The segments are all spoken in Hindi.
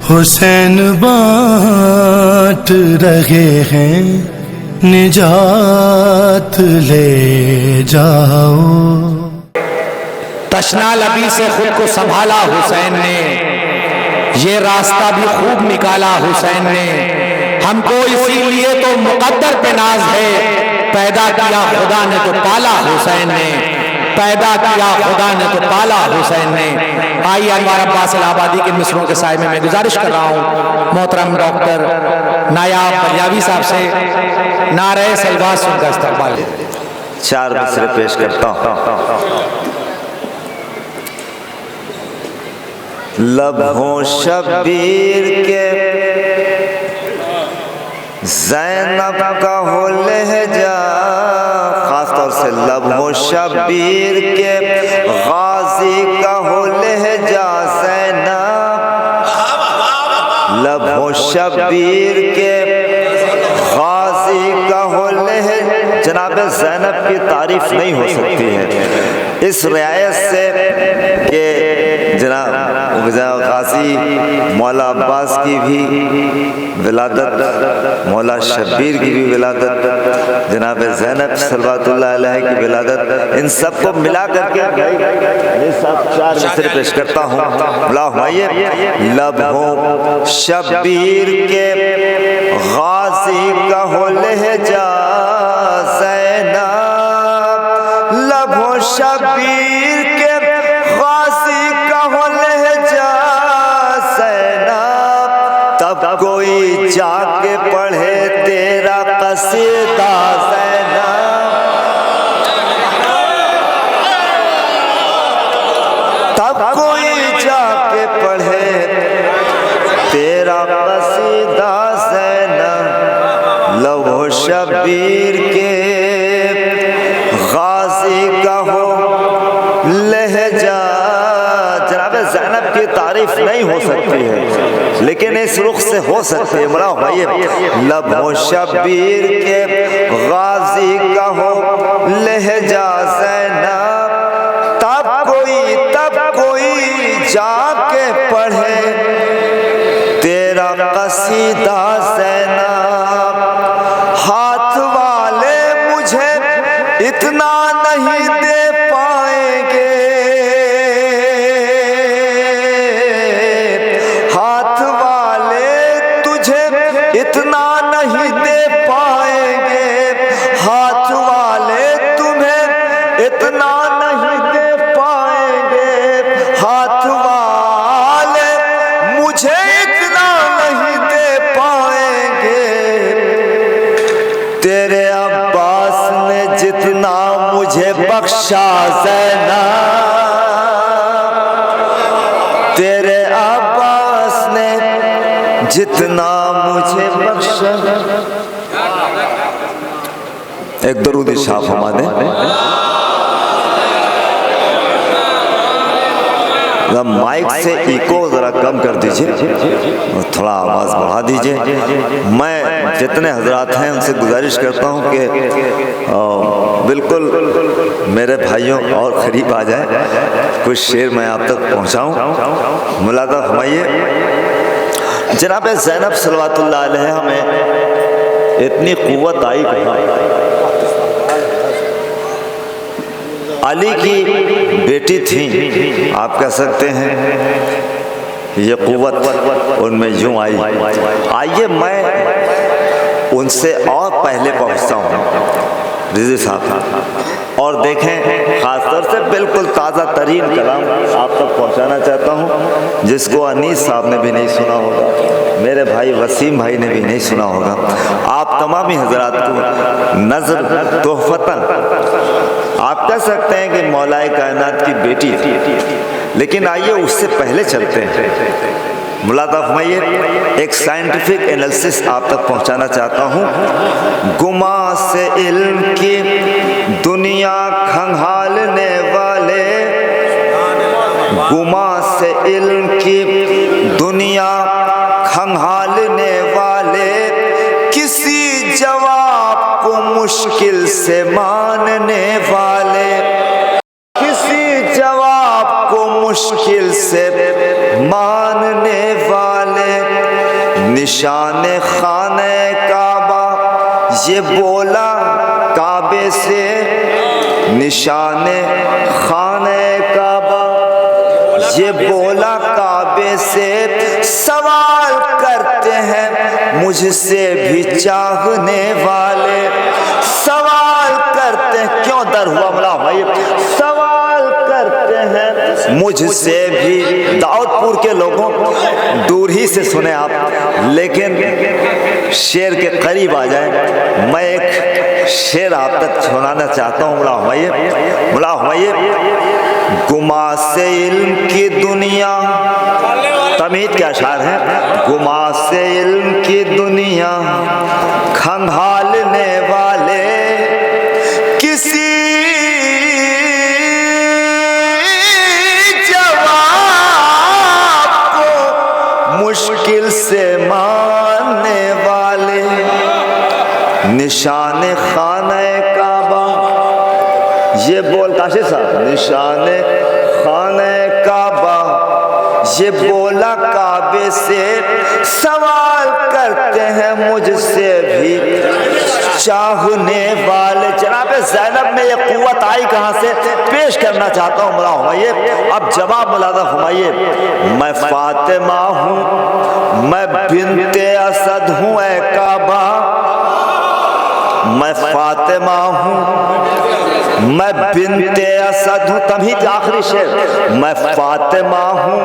हुसैन बांट रहे हैं निजात ले जाओ। तशना लबी से खुद को संभाला हुसैन ने, ये रास्ता भी खूब निकाला हुसैन ने। हमको इसीलिए तो मुकद्दर पे नाज है, पैदा किया खुदा ने तो पाला हुसैन ने, पैदा किया खुदा ने तो पाला हुसैन ने। आइए अनवार अब्बास इलाहाबादी के मिसरों के साए में मैं गुजारिश कर रहा हूँ मोहतरम डॉक्टर नायाब बलियावी साहब से नारे सलवास उनका इस्तकबाल। चार मिसरे पेश करता हूँ। लबों शबीर के ज़ैनब का हो लहजा, खासतौर से लबों शबीर के गाजी का हो लहजा ज़ैनब, लबों शबीर के गाजी का हो लहजा। जनाब ज़ैनब की तारीफ नहीं हो सकती है इस रियायत से कि जनाब गाजी मौला अब्बास की भी विलादत, मौला शब्बीर की भी विलादत, जनाब ज़ैनब सल्लल्लाहु अलैहि की विलादत, इन सब को मिला करके चार मिसरे पेश करता हूँ। लबों शब्बीर के गाजी का हो लहजा ज़ैनब, लबों शब्बीर के कोई जाके पढ़े तेरा कसीदा ज़ैनब, तब कोई जाके पढ़े तेरा कसीदा ज़ैनब। लबों शबीर के गाजी का हो लहजा। जनाब ज़ैनब की तारीफ नहीं हो सकती है लेकिन इस रुख से हो सकती है। बड़ा भाई लबों शबीर के गाजी का हो लहजा ज़ैनब, तब कोई जाके पढ़े तेरा कसीदा ज़ैनब। हाथ वाले मुझे इतना नहीं दे पाएंगे, इतना नहीं दे पाएंगे, हाथ वाले तुम्हें इतना नहीं दे पाएंगे, हाथ वाले मुझे इतना नहीं दे पाएंगे। तेरे अब्बास ने जितना मुझे बख्शा ज़ैनब, तेरे अब्बास ने जितना मुझे बख्शा। एक दरूद शाह फरमा दे। माइक से इको जरा कम कर दीजिए और थोड़ा आवाज़ बढ़ा दीजिए। मैं जितने हजरात हैं उनसे गुजारिश करता हूं कि बिल्कुल मेरे भाइयों और करीब आ जाए, कुछ शेर मैं आप तक पहुंचाऊं। मुलादा फरमाइए। जनाब ज़ैनब सल्लल्लाहु अलैहा में इतनी क़ुव्वत आई, अली की बेटी थी, आप कह सकते हैं ये क़ुव्वत उनमें यूं आई। आइए मैं उनसे और पहले पहुंचता हूँ रिज़वी साहब, और देखें खासतौर से बिल्कुल ताज़ा तरीन कलाम आप तक पहुँचाना चाहता हूँ, जिसको अनीस साहब ने भी नहीं सुना होगा, मेरे भाई वसीम भाई ने भी नहीं सुना होगा। आप तमामी हजरात को नज़र तोहफ़तन आप कह सकते हैं कि मौलाए कायनात की बेटी थी, लेकिन आइए उससे पहले चलते हैं। मुलादा फरमाइए। एक साइंटिफिक एनालिसिस आप तक पहुंचाना चाहता हूं। गुमा से इल्म की दुनिया खंगालने वाले, गुमा से इल्म की दुनिया खंगालने वाले, किसी जवाब को मुश्किल मुश्किल से मानने वाले, किसी जवाब को मुश्किल से मानने वाले, निशाने खाने काबा ये बोला काबे से, निशाने खाने काबा ये बोला काबे से, सवाल करते हैं मुझसे भी चाहने वाले, सवाल करते हैं, क्यों डर हुआ मला भाई, सवाल करते हैं मुझसे भी। दाऊदपुर के लोगों दूर ही से सुने आप, लेकिन शेर के करीब आ जाए। मैं एक शेर आप तक सुनाना चाहता हूँ मुला हुमायूं, गुमा से इल्म की दुनिया, तमीद के अशार है, गुमा से इल्म की दुनिया खंगालने वाले, किसी जवाब को मुश्किल से मानने वाले, निशाने खाने काबा ये बोल काशिफ साहब, निशाने खाने काबा ये बोला काबे से, सवाल करते हैं मुझसे भी चाहने वाले। जनाब ज़ैनब में ये कुव्वत आई कहाँ से, पेश करना चाहता हूँ मुला हुमायूं। अब जवाब मुलादा हुमायूं, मैं फातिमा हूँ, मैं बिन्ते असद हूँ ए काबा, मैं फातिमा हूँ, मैं बिन्ते असद हूँ, तभी आखिरी शेर, मैं फातिमा हूँ,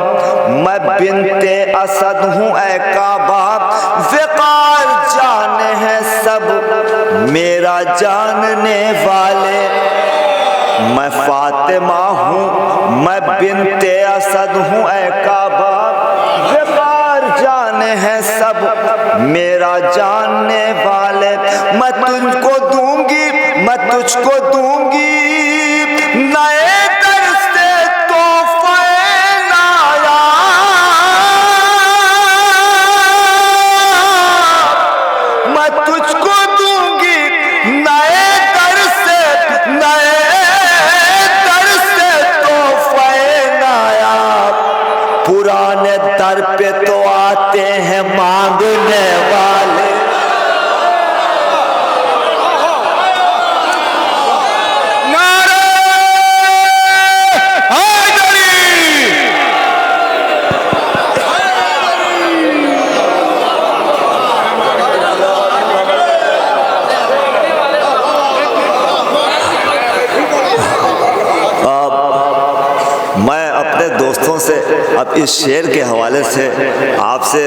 मैं बिन्ते असद हूँ ए काबा, विकार जाने हैं सब मेरा जानने वाले, मैं फातिमा हूँ, मैं बिन्ते असद हूँ ए काबा, विकार जाने हैं सब मेरा जानने वाले, मैं तुझको दूंगी, मैं तुझको दूंगी नए दर से तोहफे लाया, मैं तुझको दूंगी नए दर से तोहफे लाया, पुराने दर पे तो आते हैं मांगने वाले। दोस्तों से अब इस शेर के हवाले से आपसे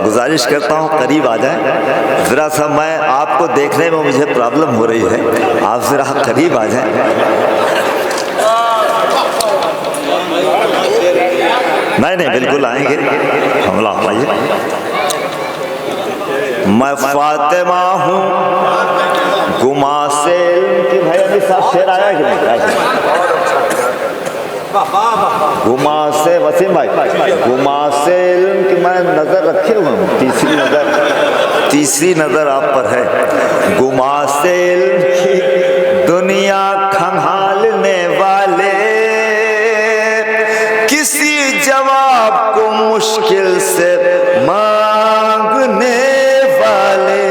गुजारिश करता हूँ करीब आ जाएं, ज़रा सा मैं आपको देखने में मुझे प्रॉब्लम हो रही है, आप ज़रा करीब आ जाएं। नहीं बिल्कुल आएंगे, हमला आइए। मैं फातिमा हूँ गुमा से कि भाई साहब शेर आया कि नहीं, गुमा से वसीम भाई, गुमा से कि मैं नजर रखे हुए हूँ, तीसरी नजर आप पर है, गुमा से की दुनिया खंगालने वाले, किसी जवाब को मुश्किल से मांगने वाले,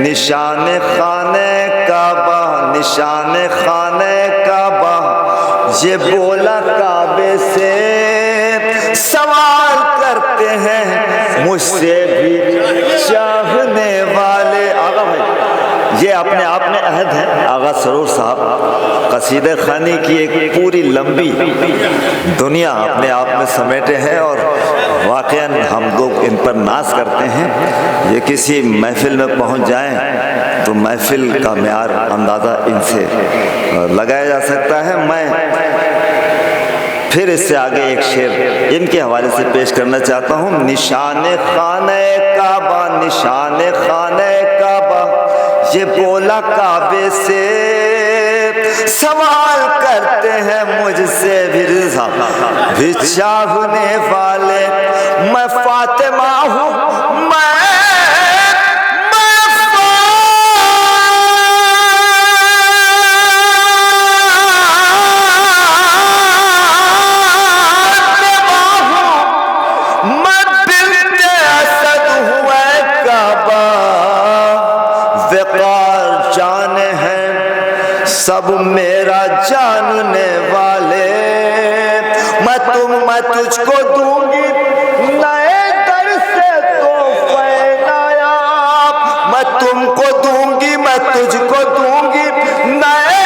निशाने खाने काबा, निशाने खाने काबा ये बोला काबे से, सवाल करते हैं मुझसे भी चाहने वाले। आगा भाई ये अपने आप में अहद है, आगा सरूर साहब कसीदे खानी की एक पूरी लंबी दुनिया अपने आप में समेटे हैं और वाक़ईन हम लोग इन पर नाज करते हैं। ये किसी महफिल में पहुंच जाएं तो महफिल का म्यार अंदाज़ा इनसे लगाया जा सकता है। मैं फिर इससे आगे एक शेर इनके हवाले से पेश करना चाहता हूँ। निशाने खाने काबा, निशाने खाने काबा ये बोला काबे से, सवाल करते हैं मुझसे भी चाहने वाले, मैं फातिमा हूँ, मैं सब मेरा जानने वाले, मैं तुझको दूंगी नए दर से तोहफे नायाब, मैं तुमको दूंगी, मैं तुझको दूंगी नए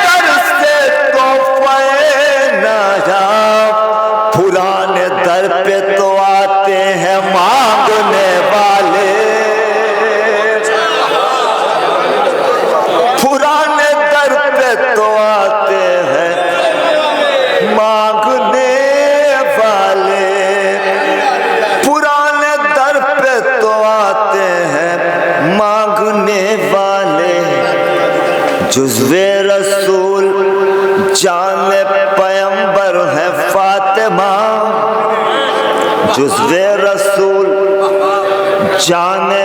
दर से तोहफे नायाब। पुराने दर पे तो आते हैं मांगने वाले, पुराने दर पे तो आते हैं मांगने वाले, पुराने दर पे तो आते हैं मांगने वाले। जुज़्वे रसूल जाने पैगंबर है फातिमा, जुज़्वे रसूल जाने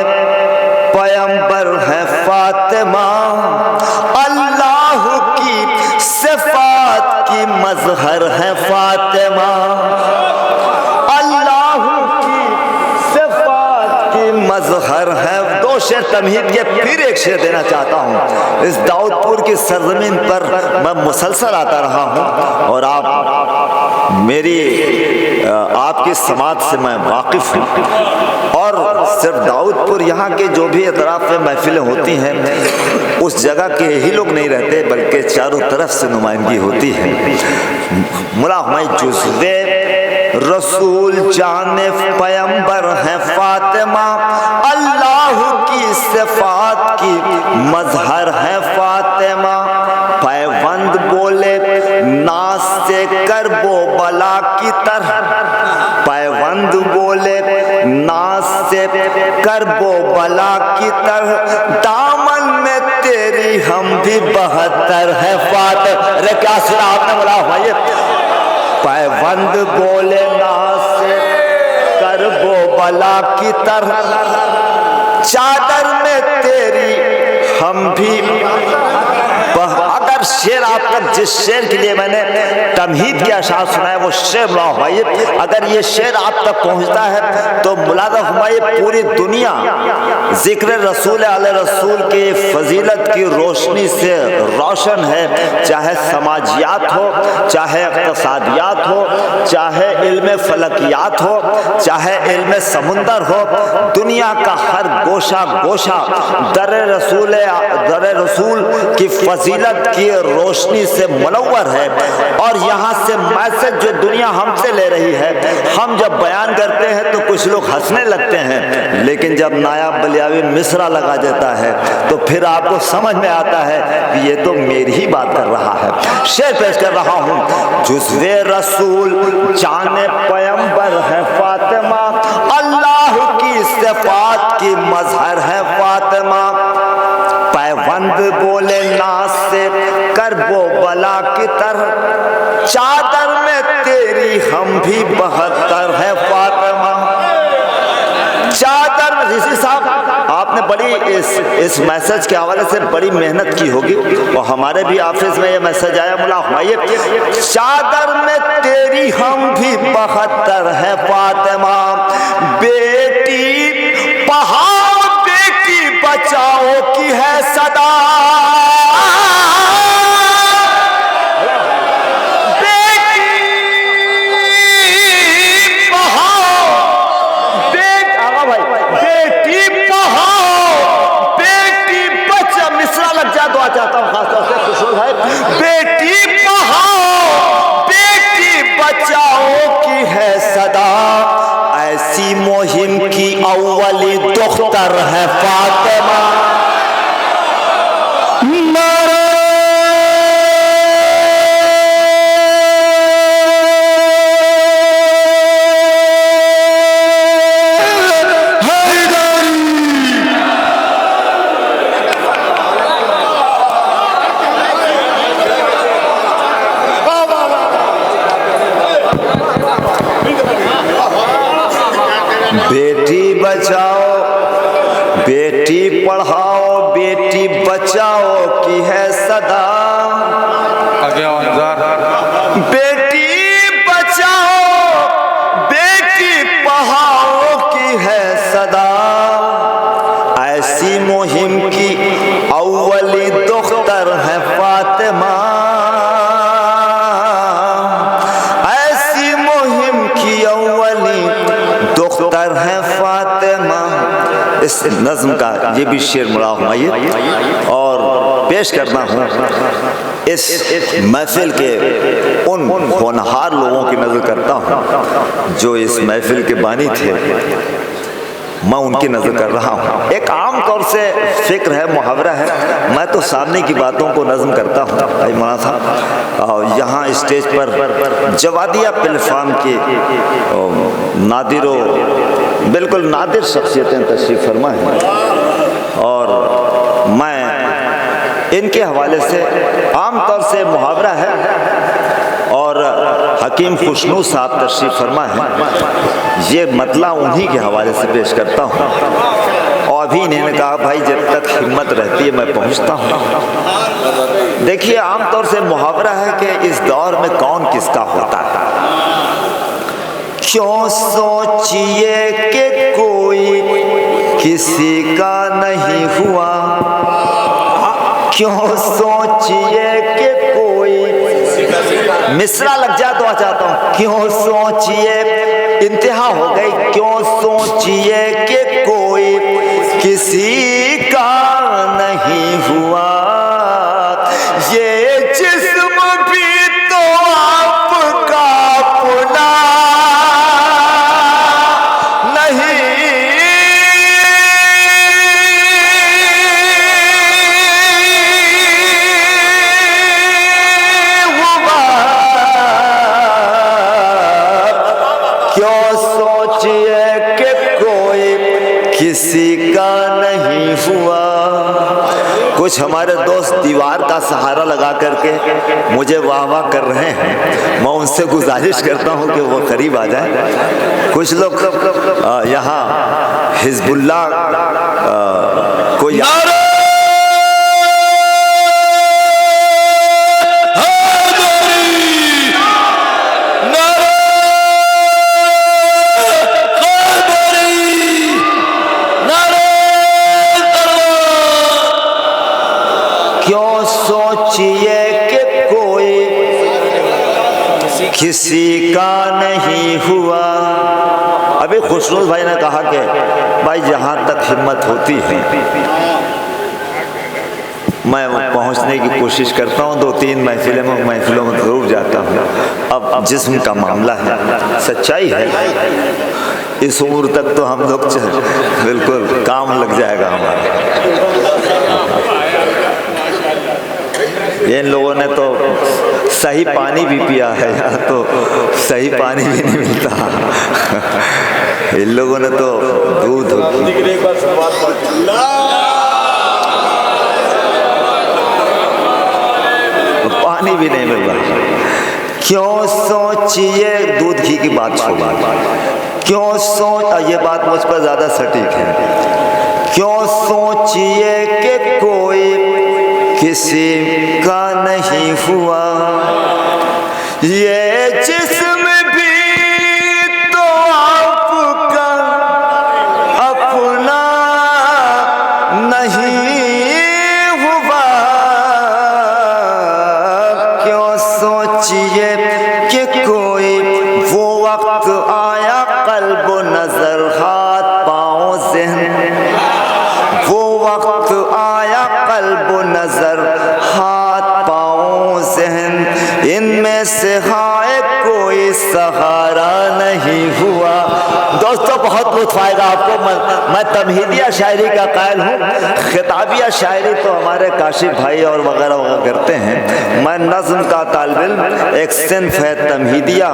पैगंबर है फातिमा। अल्लाह की सिफात की मज़हर है फातिमा, अल्लाह की सिफात की मज़हर है। दो शेर तमहीद के फिर एक शेर देना चाहता हूँ। इस दाऊदपुर की सरजमीन पर मैं मुसलसल आता रहा हूँ और आप मेरी आपकी समाज से मैं वाकिफ़ हूँ। और सिर्फ दाऊदपुर, यहाँ के जो भी अतराफ़ में महफिलें होती हैं उस जगह के ही लोग नहीं रहते, बल्कि चारों तरफ से नुमाइंदगी होती है। मुला हुमायूं जुज़्वे रसूल जाने पैगंबर है फातिमा, अल्लाह की सिफात की मज़हर है फातिमा। पैबंद बोले नास से करबो बला की तरह, पैबंद बोले नास से करबो बला की तरह, दामन में तेरी हम भी बहत्तर है फातिमा। अरे क्या सुना आपने बोला भाई? पैबंद बोले नास से करबो बला की तरह, चादर में तेरी हम भी अगर शेर आप तक, जिस शेर के लिए मैंने तमहीद के अशार सुनाए वो शेर मुला हुमायूं, अगर ये शेर आप तक पहुंचता है तो मुलादा हुमायूं पूरी दुनिया जिक्र रसूल आले रसूल की फजीलत की रोशनी से रोशन है। चाहे समाजियात हो, चाहे इक़्तिसादियात हो, चाहे इल्म फलकियात हो, चाहे इल्म समुंदर हो, दुनिया का हर गोशा गोशा दर रसूल की फजीलत की रोशनी से मुनव्वर है। और यहाँ से मैसेज जो दुनिया हमसे ले रही है, हम जब बयान करते हैं तो कुछ लोग हंसने लगते हैं, लेकिन जब नायाब बलियावी मिसरा लगा देता है तो फिर आपको समझ में आता है कि ये तो मेरी ही बात कर रहा है। शेर पेश कर रहा हूँ। जुज़्वे रसूल जाने पैगंबर है फातिमा, अल्लाह की सिफात की मज़हर है फातिमा। पैबंद बोले नास से करबो बला की तरह, चादर में तेरी हम भी बहत्तर है फातिमा। चादर में ऋषि साहब आपने बड़ी इस मैसेज के हवाले से बड़ी मेहनत की होगी और हमारे भी ऑफिस में ये मैसेज आया मुला हुमायूं, चादर में तेरी हम भी बहत्तर है फातिमा। बेटी पढ़ाओ बेटी बचाओ की है सदा, चाहता हूं खासतौर से खुशबू भाई, बेटी पढ़ाओ बेटी बचाओ की है सदा, ऐसी मुहिम की अव्वली दुख्तर है फातिमा। बेटी बचाओ बेटी पढ़ाओ बेटी बचाओ की है सदा, बेटी बचाओ बेटी पढ़ाओ की है सदा, ऐसी मुहिम की अव्वली दुख्तर है फातिमा, ऐसी मुहिम की अव्वली दुख्तर है फातिमा। इस नज्म का ये भी शेर मुड़ा हुमायूं और पेश करना हूँ इस महफिल के उन होनहार लोगों की नज़र करता हूँ जो इस महफिल के बानी थे, मैं उनकी नज़र कर रहा हूँ। एक आम तौर से फिक्र है, मुहावरा है, मैं तो सामने की बातों को नज़म करता हूँ। भाई मौलाना साहब यहाँ स्टेज पर जवादिया प्लेटफार्म की नादिरो बिल्कुल नादिर शख्सियतें तशरीफ़ फरमा हैं और मैं इनके हवाले से आम तौर से मुहावरा है और हकीम खुशनू साहब तशरीफ़ फरमा है, ये मतला उन्हीं के हवाले से पेश करता हूँ। और अभी इन्होंने कहा भाई जब तक हिम्मत रहती है मैं पहुँचता हूँ। देखिए आम तौर से मुहावरा है कि इस दौर में कौन किसका होता है। क्यों सोचिए कि कोई किसी का नहीं हुआ, क्यों सोचिए कि कोई, मिसरा लग जाए तो आ जाता हूँ। क्यों सोचिए, इंतहा हो गई, क्यों सोचिए कि कोई किसी का नहीं हुआ, ये जिस्म भी तो आपका अपना किसी का नहीं हुआ। कुछ हमारे दोस्त दीवार का सहारा लगा करके मुझे वाह वाह कर रहे हैं, मैं उनसे गुजारिश करता हूं कि वो करीब आ जाए। कुछ लोग यहाँ हिजबुल्लाह को किसी का नहीं हुआ। अभी खुशनूर भाई ने कहा कि भाई जहाँ तक हिम्मत होती है मैं पहुँचने की कोशिश करता हूँ, 2-3 महफिलों में ज़रूर जाता हूँ। अब जिस्म का मामला है, सच्चाई है, इस उम्र तक तो हम लोग बिल्कुल काम लग जाएगा हमारा। इन लोगों ने तो सही पानी भी पिया है, यहाँ तो सही पानी भी नहीं मिलता। इन लोगों ने तो दूध पानी भी नहीं मिल रहा। क्यों सोचिए, दूध घी की बात छोड़िए, क्यों सोच, ये बात मुझ पर ज़्यादा सटीक है। क्यों सोचिए कि कोई किसी का नहीं हुआ, ये जिस्म भी तो आपका अपना नहीं हुआ। क्यों सोचिए कि कोई वो वक्त आया, कल्ब नजर हाथ पाँव ज़हन, वो वक्त आया कल्ब नजर हाथ पाँव ज़हन, इनमें से हाय कोई सहारा नहीं हुआ। दोस्तों बहुत लुत्फ आएगा आपको। मैं तमहीदिया शायरी का कायल हूँ, खिताबिया शायरी तो हमारे काशिफ भाई और वगैरह वगैरह करते हैं। मैं नज़्म का तालिब इल्म, एक सिन्फ है तमहीदिया,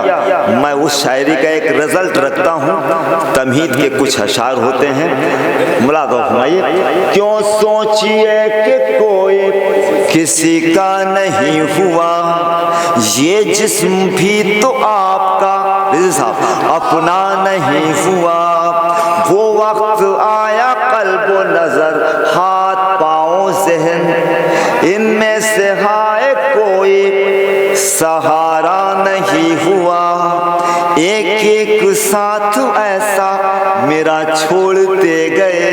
मैं उस शायरी का एक रिजल्ट रखता हूँ। तमहीद के कुछ अशार होते हैं, मुलाज़ा फरमाइए। क्यों सोचिए कि कोई किसी का नहीं हुआ, ये जिस्म भी तो आपका अपना नहीं हुआ। वो वक्त आया कल्ब नजर हाथ पाँव ज़हन, इनमें से हाय कोई सहारा नहीं हुआ। एक एक साथ ऐसा मेरा छोड़ते गए,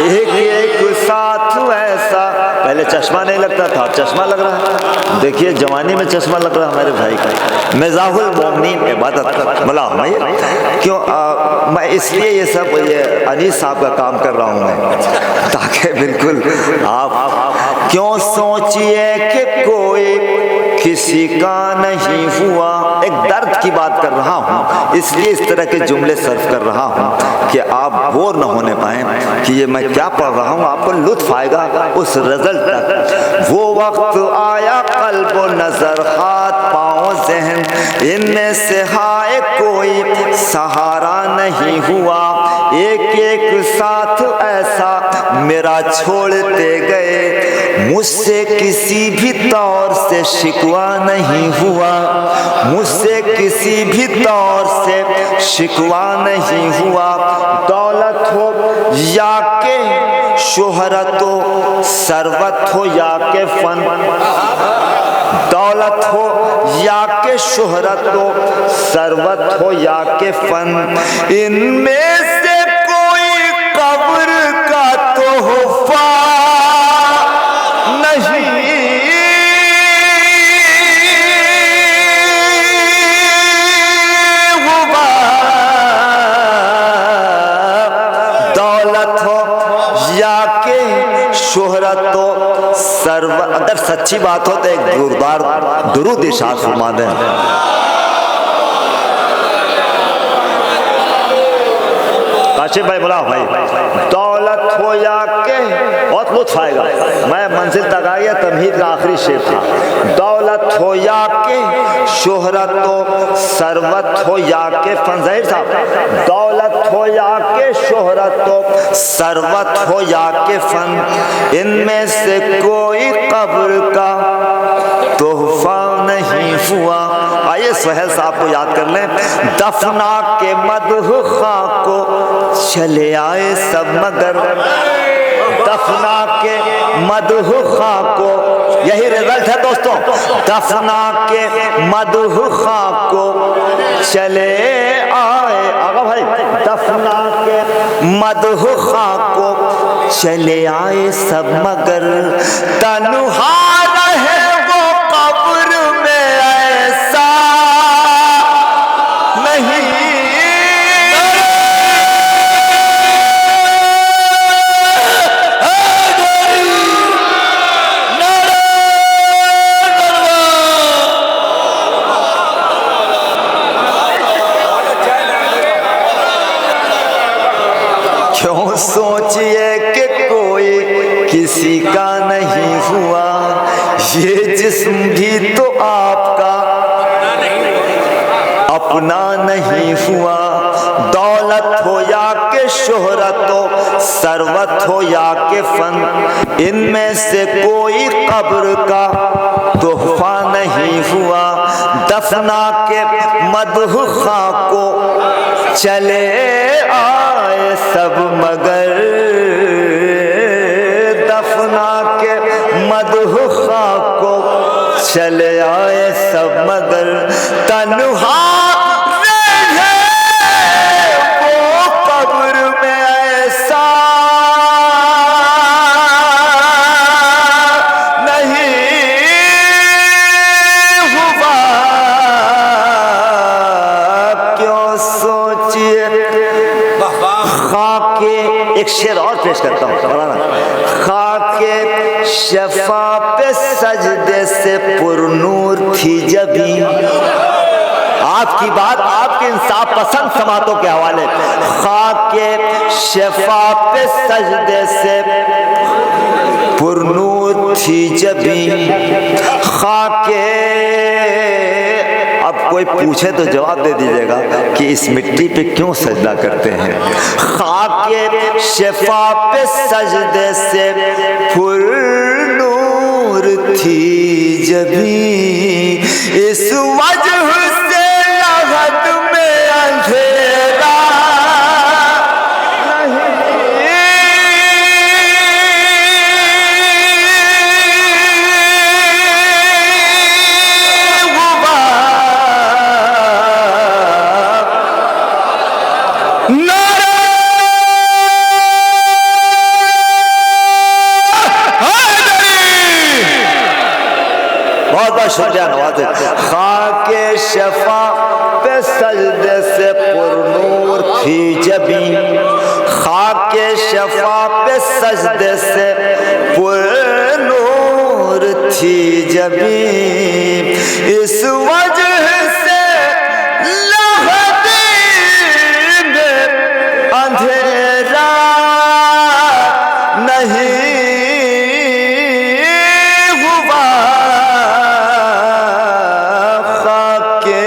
एक एक साथ ऐसा, पहले चश्मा नहीं लगता था, चश्मा लग रहा है। देखिए जवानी में चश्मा लग रहा है हमारे भाई का। मिज़ाहुल मोमिनीन इबादत बोला क्यों मैं इसलिए ये सब ये अनीस साहब का काम कर रहा हूँ मैं, ताकि बिल्कुल आप क्यों सोचिए कि कोई किसी का नहीं हुआ। एक दर्द की बात कर रहा हूँ, इसलिए इस तरह के जुमले सर्व कर रहा हूँ कि आप बोर न होने पाए कि ये मैं क्या पढ़ रहा हूँ, आपको लुत्फ आएगा उस रिजल्ट तक। वो वक्त आया कल्ब व नजर, हाथ पाँव जहन, इनमें से हाय कोई सहारा नहीं हुआ। एक एक साथ ऐसा मेरा छोड़ते गए, मुझसे किसी भी तौर से शिकवा नहीं हुआ, मुझसे किसी भी तौर से शिकवा नहीं हुआ। दौलत हो या के शोहरत हो, सरवत हो या के फन, दौलत हो या के शोहरत हो, सरवत हो या के फन, इनमें से कोई कब्र का तोहफा नहीं हुआ। दौलत हो या के शोहरत हो, सर्व अगर सच्ची बात हो तो एक जोरदार दुरूद इरशाद फरमा दें। काशिफ भाई बोला भाई, दौलत हो या के, बहुत लुत्फ आएगा। मैं मंजिल तक आ गया, तमहीद का आखिरी शेर था। दौलत हो या के शोहरत हो, सरवत हो या के फन, ज़हीर साहब, दौलत हो या के शोहरत हो, सरवत हो या के फन, इनमें से कोई कब्र का तोहफा नहीं हुआ। आइए सुहेल साहब को याद कर लें। दफना के मदह खां को चले आए सब मगर, दफना के मदह खां को, यही रिजल्ट है दोस्तों। दफना के मदह खां को चले आए, आगा भाई, दफना के मदह खां को चले आए सब मगर, तन्हा रहे वो कब्र में ऐसा नहीं। क्यों सोचिए कि कोई किसी का नहीं हुआ, ये जिस्म भी तो आपका अपना नहीं हुआ। दौलत हो या के शोहरत हो, सरवत हो या के फन, इनमें से कोई कब्र का तोहफा नहीं हुआ। दफना के मदह खां को चले आए सब मगर, दफना के मदह खां को चले आए सब मगर, तन्हा रहे वो कब्र में ऐसा नहीं हुआ। क्यों सोचिए, खाके, एक शेर और पेश करता हूँ, खाके शफा पे सजदे से पुरनूर थी जबी। आपकी बात आपके इंसाफ पसंद समातों के हवाले, खाके शफा पे सजदे से पुरनूर थी जबी। खाके, अब कोई पूछे तो जवाब दे दीजिएगा कि इस मिट्टी पे क्यों सजदा करते हैं। खाके शफा पे सजदे से पुरनूर थी जबी, इस वजह से लहद में अंधेरा बहुत बहुत शुक्रिया नवाज़े। खाके शफा पे सजदे से पुरनूर थी जबी, खाके शफा पे सजदे से पुरनूर थी जबी, इस वजह से लहदी में अंधेरा नहीं हुआ। खाके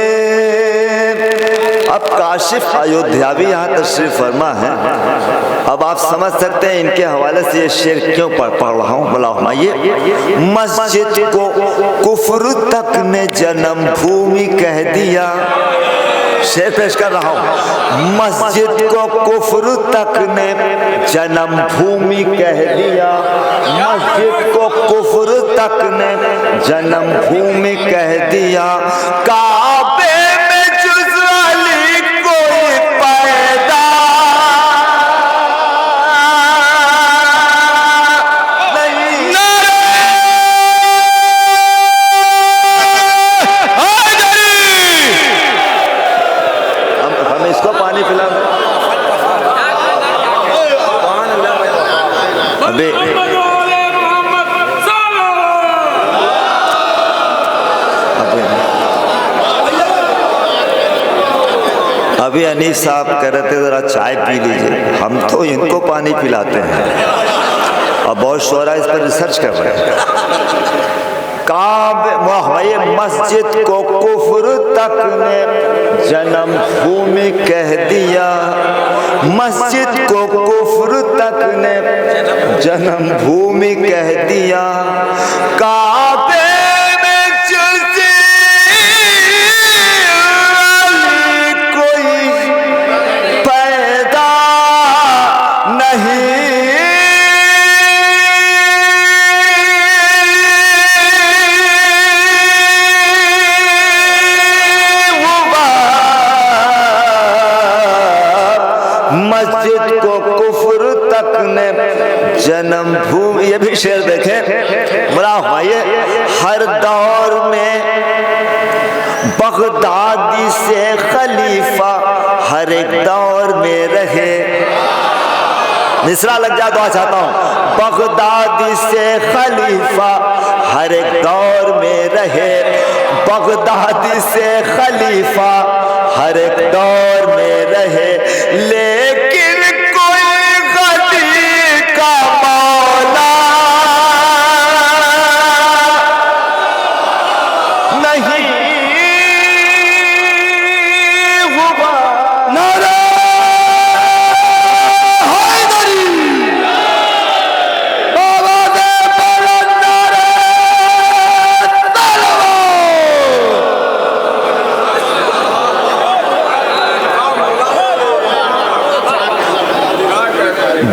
अब काशिफ अयोध्यावी यहाँ तशरीफ फरमा है। अब आप समझ सकते हैं इनके हवाले से ये शेर क्यों पढ़ रहा हूँ। बोला ये मस्जिद को कुफ्र तक ने जन्म भूमि कह दिया। शेर पेश कर रहा हूँ। मस्जिद को कुफ्र तक ने जन्म भूमि कह दिया, मस्जिद को कुफ्र तक ने जन्म भूमि कह दिया। काबे में जुज़वाली कोई पैदा अभी अनीस साहब कह रहे थे जरा चाय पी लीजिए, हम तो इनको पानी पिलाते हैं और बहुत शोरा इस पर रिसर्च कर रहे हैं। काबे मस्जिद को कुफ्र तक ने जन्म भूमि कह दिया, मस्जिद को कुफ्र तक ने जन्म भूमि कह दिया। काबे मस्जिद को कुफ्र तक ने जन्म भूमि, ये भी शेर देखें बुरा भाई, हर दौर में बगदादी से खलीफा हर एक दौर में रहे। मिसरा लग जा दुआ चाहता हूँ। बगदादी से खलीफा हर एक दौर में रहे, बगदादी से खलीफा हर एक दौर में रहे, लेकिन कोई गदी का मौला नहीं हुआ। नारे हैदरी, आवाज़े बुलंद नारे तलवार।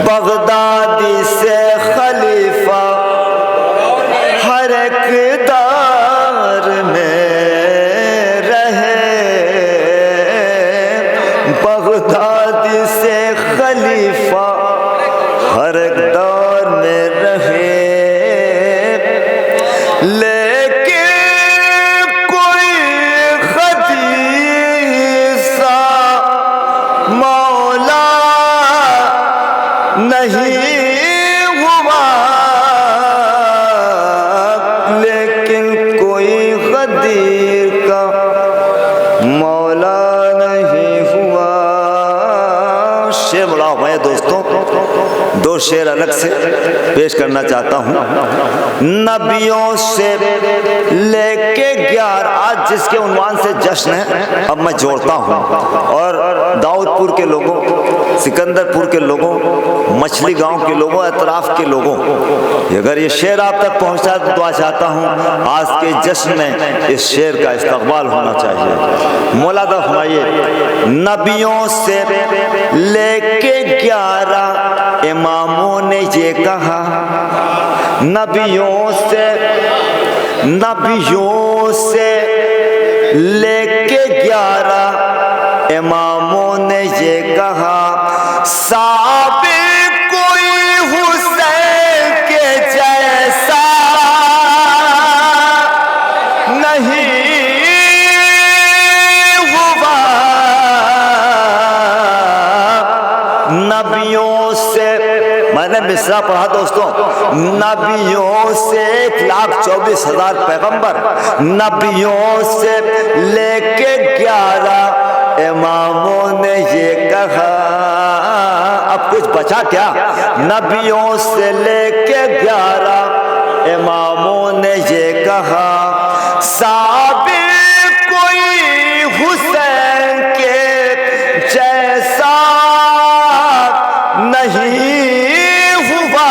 बगदादी से खलीफा हर एक दौर में रहे, बगदादी से खलीफा हर एक दौर में रहे, लेकिन कोई खदीसा मौला नहीं हुआ, लेकिन कोई गदीर का मौला नहीं हुआ। शेर बोला मैं दोस्तों दो शेर अलग से पेश करना चाहता हूँ। नबियों से लेके 11 आज जिसके उन्वान से जश्न है, अब मैं जोड़ता हूँ और दाऊदपुर के लोगों, सिकंदरपुर के लोगों, मछली गांव के लोगों, अतराफ के लोगों, अगर ये शेर आप तक पहुँचा तो दुआ चाहता हूँ आज के जश्न में इस शेर का इस्तकबाल होना चाहिए। मौला दा फरमाइए, नबियों से लेके 11 इमामों ने ये कहा, नबियों से लेके 11 इमामों ने ये कहा, साबिर कोई हुसैन के जैसा मिसरा पढ़ा दोस्तों, नबियों से 1,24,000 पैगंबर, नबियों से लेके 11 इमामों ने ये कहा। अब कुछ बचा क्या? नबियों से लेके 11 इमामों ने ये कहा, साबिर कोई हुसैन के जैसा नहीं हुआ।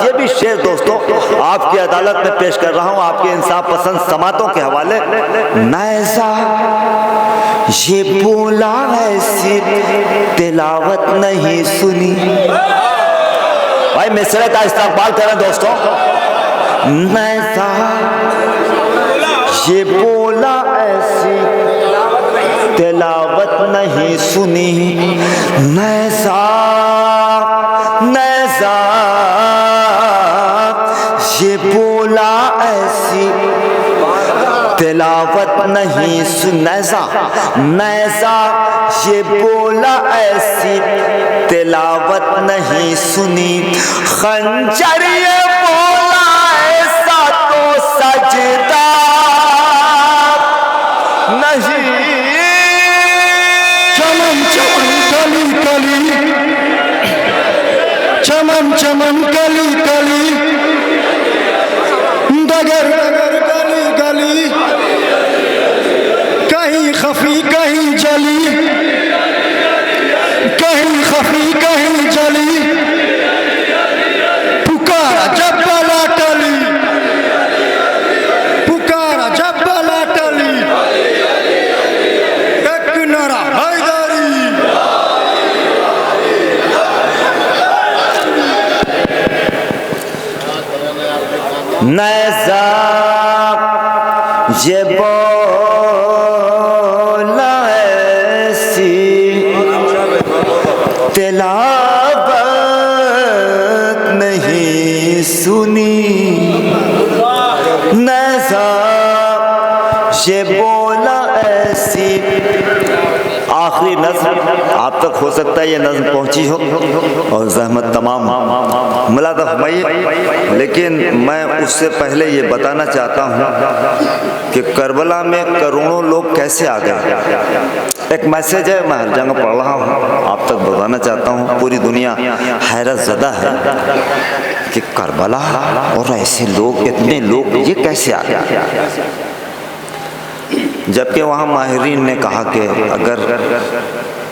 ये भी शेर दोस्तों आपकी अदालत में पेश कर रहा हूं, आपके इंसाफ पसंद समातों के हवाले। नैसा ये बोला ऐसी तिलावत नहीं सुनी। भाई मिसरे का इस्तेमाल करें दोस्तों। नैसा ये बोला ऐसी तिलावत नहीं सुनी। नैसा नैसा ये बोला ऐसी तिलावत नहीं सुनी। नैसा ये बोला ऐसी तिलावत नहीं सुनी। खंजर ये बोला ऐसा तो सजदा नहीं। चमन चमन कली कली, चमन चमन कली कली, डगर डगर गली गली, कहीं खफी कहीं जली, कहीं खफी कहीं जली, पुकारा जब बला टली, पुकारा जब बला टली, एक नारा हैदरी। नैसा ये बोला ऐसी तिलावत नहीं सुनी। नैसा ये बोला ऐसी। आखिरी नज़्म आप तक हो सकता है ये नज़्म पहुंची हो और ज़हमत तमाम मिला फरमाइए, लेकिन मैं उससे पहले ये बताना चाहता हूँ कि करबला में करोड़ों लोग कैसे आ गए। एक मैसेज है, मैं हर जगह पढ़ रहा हूँ, आप तक बताना चाहता हूँ। पूरी दुनिया हैरत ज़दा है कि करबला और ऐसे लोग, इतने लोग ये कैसे आ गए। जबकि वहाँ माहिरीन ने कहा कि अगर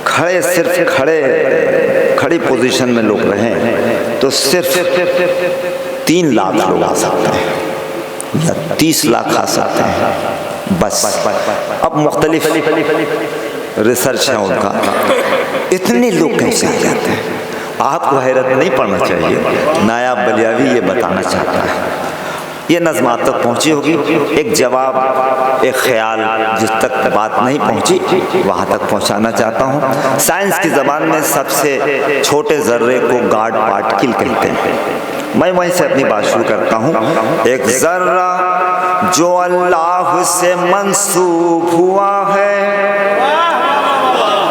खड़े सिर्फ खड़ी पोजीशन में लोग रहें तो सिर्फ 3 लाख लोग आ सकते हैं या 30 लाख आ सकते हैं बस। अब मुख्तलिफ रिसर्च है उनका, इतने लोग कैसे आ जाते हैं। आपको हैरत नहीं पड़ना चाहिए। नायाब बलियावी ये बताना चाहता है। ये नज़्म आप तक पहुँची होगी। एक जवाब, एक ख्याल जिस तक बात नहीं पहुँची वहाँ तक पहुँचाना चाहता हूँ। साइंस की ज़बान में सबसे छोटे ज़र्रे को गॉड पार्टिकल कहते हैं। मैं वहीं से अपनी बात शुरू करता हूँ। एक ज़र्रा जो अल्लाह से मंसूब हुआ है।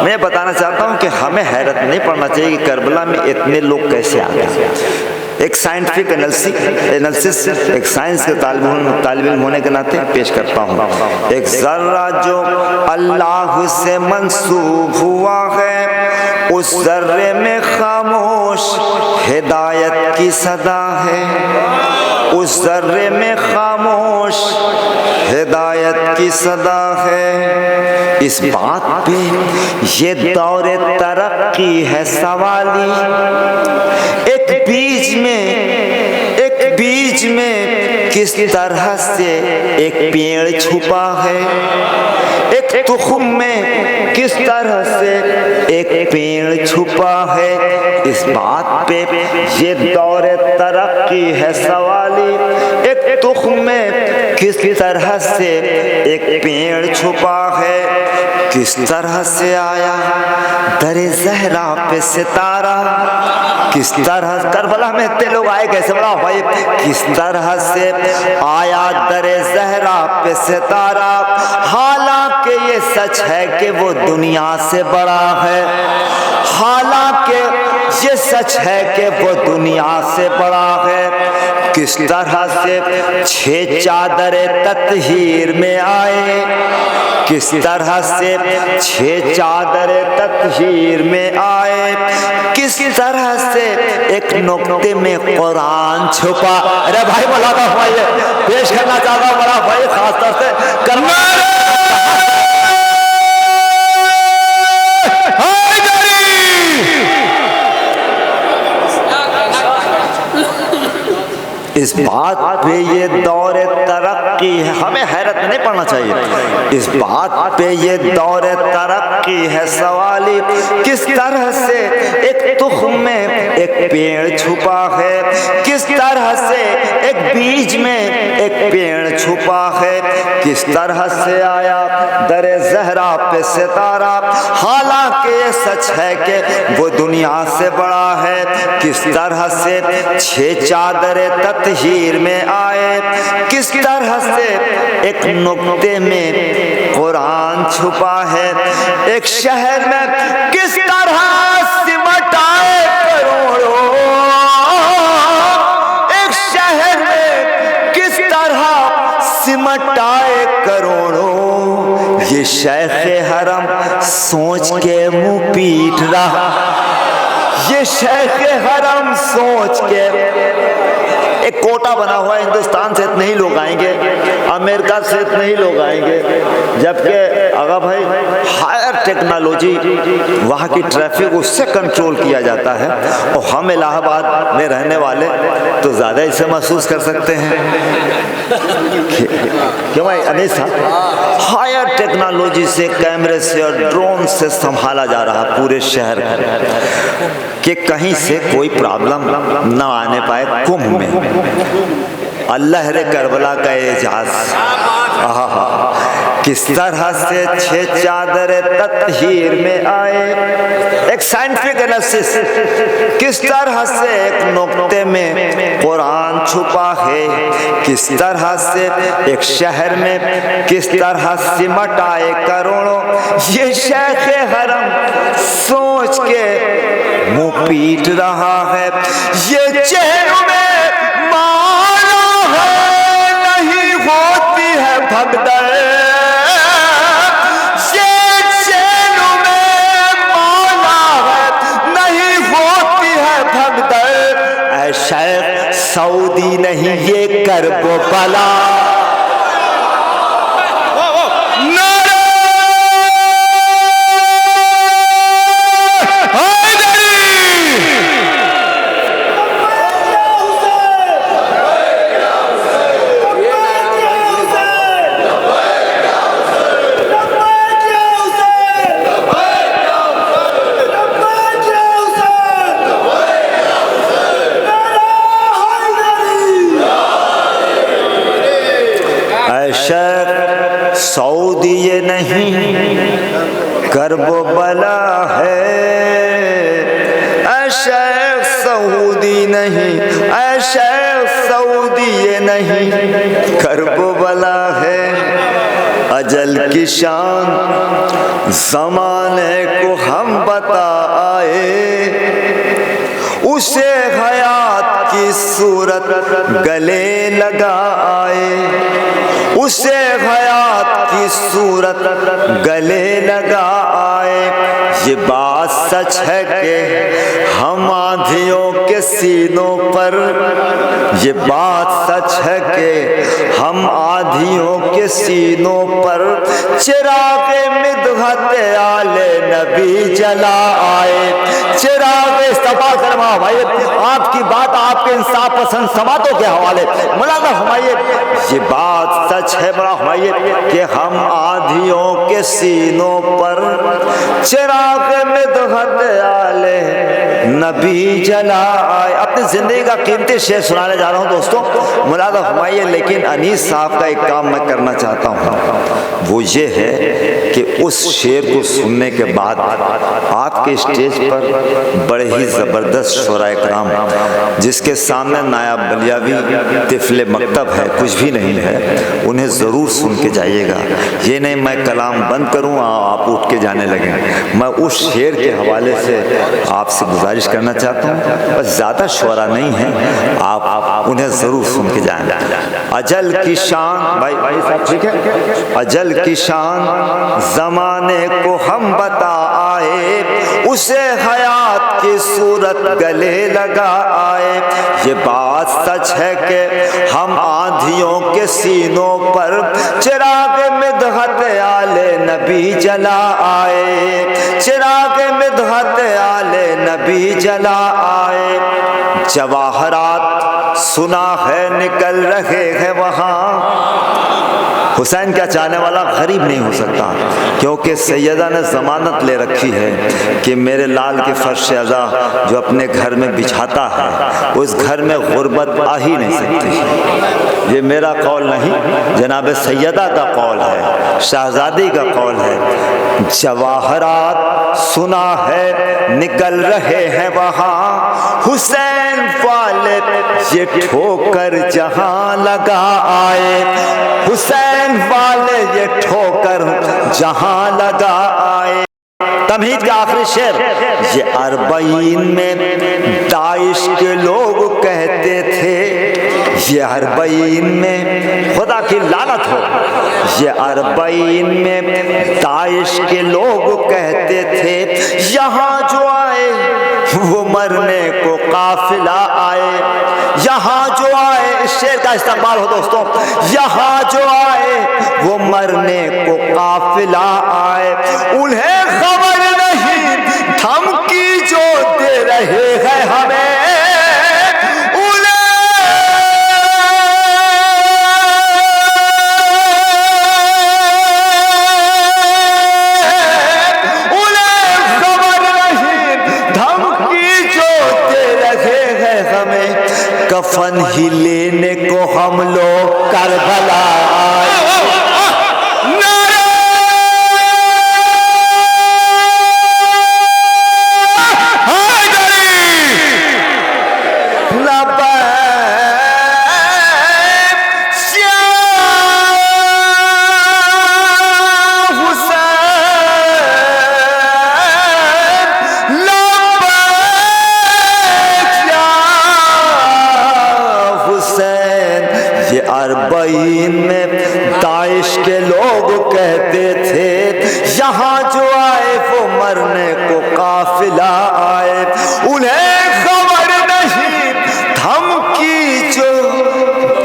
मैं बताना चाहता हूँ कि हमें हैरत नहीं पड़ना चाहिए कि करबला में इतने लोग कैसे आ गए। एक साइंटिफिक एनालिसिस, एक साइंस के तालिब इल्म होने के नाते पेश करता हूँ। एक ज़र्रा जो अल्लाह से मंसूब हुआ है, उस ज़र्रे में खामोश हिदायत की सदा है। उस ज़र्रे में खामोश हिदायत की सदा है। इस बात पे ये दौरे तरक्की है सवाली। एक बीज में किस तरह से एक पेड़ छुपा है। एक तुख़्म में किस तरह से एक पेड़ छुपा है। इस बात पे ये दौरे तरक्की है सवाली। एक तुख़्म में किस तरह से एक पेड़ छुपा है। किस तरह से आया दरे ज़हरा पे सितारा। किस तरह करबला में इतने लोग आए कैसे बड़ा भाई। किस तरह से आया दरे ज़हरा पे सितारा। हालांकि ये सच है कि वो दुनिया से बड़ा है। हालांकि ये सच है कि वो दुनिया से बड़ा है। किस तरह से 6 चादरे तत्हीर में आए, किस तरह से 6 चादरे तत्हीर में आए, किस तरह से एक नुक्ते में कुरान छुपा। अरे भाई बोला था भाई पेश करना चाहता बड़ा भाई खास तौर से करना इस बात पे ये दौरे तरक्की है, हमें हैरत में नहीं पड़ना चाहिए। इस बात पे ये दौरे तरक्की है सवाली, किस तरह से एक तुख़्म में एक पेड़ छुपा है, किस तरह से एक बीज में एक पेड़ छुपा है, किस तरह से आया दरे ज़हरा पे सितारा, हालांकि ये सच है कि वो दुनिया से बड़ा है। किस तरह से 6 चादरे तत्हीर में आए, किस तरह से एक नुक्ते में कुरान छुपा है, एक शहर में किस तरह सिमट आए करोड़ों, एक शहर में किस तरह सिमट आए करोड़ों। ये शेखे हरम सोच के मुंह पीट रहा, ये शेखे हरम सोच के एक कोटा बना हुआ है, हिंदुस्तान से इतने ही लोग आएंगे, अमेरिका से इतने ही लोग आएंगे, जबकि अगर भाई हायर टेक्नोलॉजी वहाँ की ट्रैफिक उससे कंट्रोल किया जाता है। और हम इलाहाबाद में रहने वाले तो ज़्यादा इसे महसूस कर सकते हैं। क्यों भाई अनीस साहब, हायर टेक्नोलॉजी से, कैमरे से और ड्रोन से संभाला जा रहा पूरे शहर कि कहीं से कोई प्रॉब्लम न आने पाए कुंभ में। अल्लाह रे करबला का एजाज, किस तरह से 6 चादरे तत्हीर में आए, एक साइंटिफिक एनालिसिस, किस तरह से एक नुक्ते में कुरान छुपा है, किस तरह से एक शहर में किस तरह सिमट आए करोड़ों। ये शेखे हरम सोच के मुंह पीट रहा है, ये चेहरों में माला है नहीं होती है भगदड़, ये चेहरों में माला है नहीं होती है भगदड़। ऐ शेख सऊदी नहीं ये करबो बला, सऊदी ये नहीं करबो बला है, ऐशा सऊदी नहीं, ऐशा सऊदी ये नहीं करबो बला है। अजल की शान ज़माने को हम बता आए, उसे हयात की सूरत गले लगा आए, उसे हयात की सूरत गले लगा आए। ये बात सच है कि हम आंधियों के सीनों पर, ये बात सच है कि हम आंधियों के सीनों पर चिरागे मिदहत आले नबी जला आए। चिरागे इस्तेमाल करवा भाई, आपकी बात आपके इंसाफ पसंद समातों के हवाले मुलाज़ा फरमाइए। ये बात सच है बड़ा फरमाइए कि हम आंधियों के सीनों पर चिरागे मिदहत आले नबी जला आए। अपनी जिंदगी का कीमती शेर सुनाने जा रहा हूँ दोस्तों, मुलाज़ा फरमाइए। लेकिन अनीस साहब का एक काम मैं करना चाहता हूँ, वो ये है कि उस शेर को सुनने के बाद आपके स्टेज पर बड़े ही ज़बरदस्त शोराए कराम, जिसके सामने नायाब बलियावी तिफले मकतब है, कुछ भी नहीं है, उन्हें ज़रूर सुन के जाइएगा। ये नहीं मैं कलाम बंद करूँ आप उठ के जाने लगें। मैं उस शेर के हवाले से आपसे गुजारिश करना चाहता हूँ, बस ज़्यादा शोरा नहीं है, आप उन्हें ज़रूर सुन के जाएँ। अजल की शान, भाई साहब ठीक है, अजल की शान ज़माने को हम बता आए, उसे हयात की सूरत गले लगा आए। ये बात सच है कि हम आंधियों के सीनों पर चिराग मिदहत आले नबी जला आए, चिराग मिदहत आले नबी जला आए। जवाहरात सुना है निकल रहे हैं वहाँ। हुसैन क्या चाहने वाला गरीब नहीं हो सकता, क्योंकि सैयदा ने ज़मानत ले रखी है कि मेरे लाल के फर्श अज़ा जो अपने घर में बिछाता है, उस घर में गुर्बत आ ही नहीं सकती। ये मेरा कौल नहीं, जनाब सैयदा का कौल है, शहजादी का कौल है। जवाहरात सुना है निकल रहे हैं वहाँ, हुसैन वाले ये ठोकर जहाँ लगा आए, हुसैन वाले ये ठोकर जहाँ लगा आए। तमहीद का आखिरी शेर, ये अरबईन में दाइश के लोग कहते थे, ये अरबईन में खुदा की लानत हो, ये अरबईन में दाइश के लोग कहते थे, यहाँ जो आए वो मरने को काफिला आए, यहाँ जो आए, इस शेर का इस्तेमाल हो दोस्तों, यहाँ जो आए वो मरने को काफिला आए। उन्हें खबर नहीं धमकी जो दे रहे हैं हमें, कफन ही लेने को हम लोग करबला आए। अरबईन में दाइश के लोग कहते थे, यहाँ जो आए वो मरने को काफिला आए। उन्हें खबर नहीं धमकी जो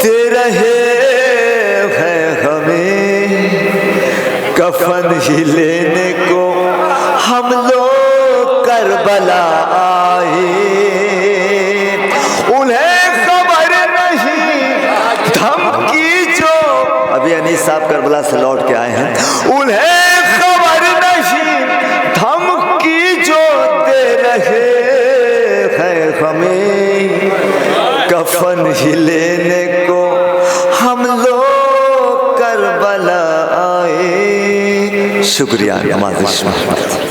दे रहे हैं हमें, कफन ही लेने को हम लोग करबला आए। उन्हें अभी अनीस साहब करबला से लौट के आए हैं, उन्हें खबर नहीं धमकी जो दे रहे हैं हमें, कफन ही लेने को हम लोग करबला आए। शुक्रिया नवाज़िश।